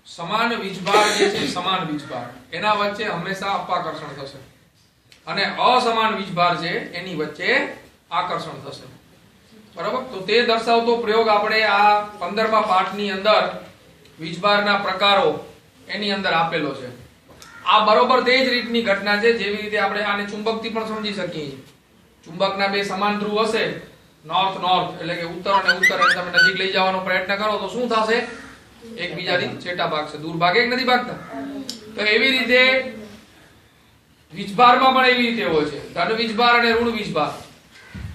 સમાન વીજભાર જે છે સમાન વીજભાર એના વચ્ચે હંમેશા અપાકર્ષણ થશે અને અસમાન વીજભાર છે એની વચ્ચે આકર્ષણ થશે બરાબર તો તે દર્શાવતો પ્રયોગ આપણે આ 15મા પાઠની અંદર વીજભારના પ્રકારો એની અંદર આપેલો છે આ બરોબર તે જ રીતની ઘટના છે જેવી રીતે આપણે આને ચુંબકથી પણ સમજી શકીએ ચુંબકના બે સમાન ધ્રુવ હશે નોર્થ નોર્થ એટલે કે ઉત્તર અને ઉત્તર એટલે તમે નજીક લઈ જવાનો પ્રયત્ન કરો તો શું થશે એકબીજાથી છેટા ભાગશે દૂર ભાગે કે નથી ભાગતા તો એવી રીતે વીજભારમાં પણ એવી રીતે હોય છે ધન વીજભાર અને ઋણ વીજભાર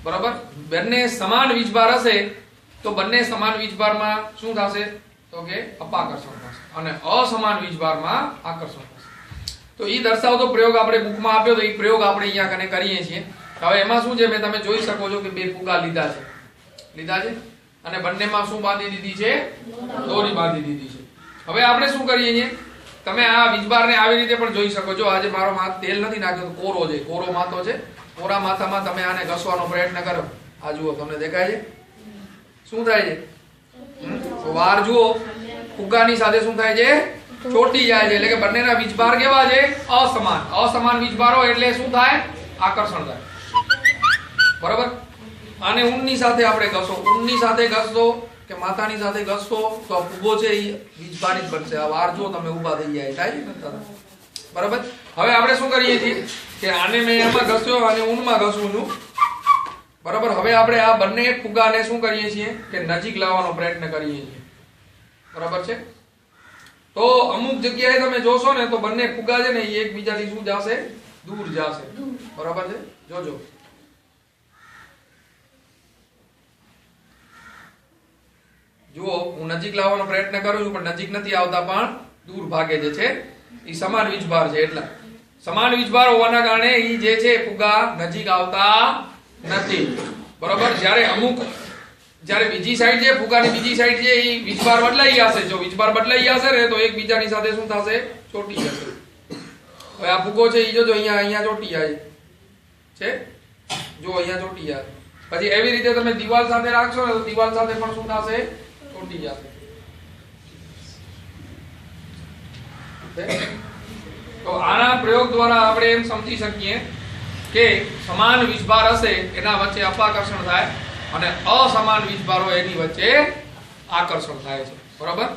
બરાબર બંને સમાન વીજભાર હશે તો બંને સમાન વીજભારમાં શું થશે તો કે અપાકર્ષણ થશે અને અસમાન વીજભારમાં આકર્ષણ થશે તો ઈ દર્શાવતો પ્રયોગ આપણે બુકમાં આપ્યો તો ઈ પ્રયોગ આપણે અહીંયા કને કરીએ છીએ હવે એમાં શું છે મે તમે જોઈ શકો છો કે બે ફુગા લીધા છે અને બંનેમાં શું બાંધી દીધી છે દોરી બાંધી દીધી છે હવે આપણે શું કરીએ છીએ તમે આ વીજભારને આવી રીતે પણ જોઈ શકો છો આજે મારો માથ તેલ નથી નાખ્યો તો કોરો છે કોરો માથો છે કોરા માથામાં તમે આને ઘસવાનો પ્રયત્ન કરો આ જુઓ તમને દેખાય છે શું થાય છે તો વાર જુઓ ફુગાની સાથે શું થાય છે ચોટી જાય છે એટલે કે બંનેના વીજભાર કેવા છે અસમાન વીજભારો એટલે શું થાય આકર્ષણ થાય બરાબર આને ઊનની સાથે આપણે ઘસો ઊનની સાથે ઘસતો કે માથાની સાથે ઘસતો તો આ ફુગો છે એ વીજભારી જ બનશે આ વાર જો તમે ઊભા થઈ જાય થાય ને બરાબર હવે આપણે શું કરીએ છીએ કે આને મેં એમાં ઘસ્યો અને ઊનમાં ઘસું છું બરાબર હવે આપણે આ બંને ફુગાને શું કરીએ છીએ કે નજીક લાવવાનો પ્રયત્ન કરીએ છીએ બરાબર છે તો અમુક જગ્યાએ તમે જોશો ને તો બંને ફુગા છે ને એ એકબીજાથી શું જશે દૂર જશે બરાબર છે જોજો જુઓ હું નજીક લાવવાનો પ્રયત્ન કરું છું પણ નજીક નથી આવતા પણ દૂર ભાગે જે છે એ સમાન વીજભાર છે એટલા સમાન વીજભાર હોવાના કારણે એ જે છે ફુગા નજીક આવતા નથી બરાબર જ્યારે બીજી સાઈડ છે ફુગાની બીજી સાઈડ છે એ વીજભાર બદલાઈ જશે જો વીજભાર બદલાઈ જશે ને તો એકબીજાની સાથે શું થશે ચોટી જશે હવે આ ફુગો છે એ જોજો અહીંયા ચોટી જાય છે જો અહીંયા ચોટી જાય પછી એવી રીતે તમે દીવાલ સાથે રાખશો ને તો દીવાલ સાથે પણ શું થશે ચોટી જશે તો આના પ્રયોગ દ્વારા આપણે એમ સમજી શકીએ કે સમાન વીજભાર હશે એના વચ્ચે અપાકર્ષણ થાય અને અસમાન વીજભારો એની વચ્ચે આકર્ષણ થાય છે બરાબર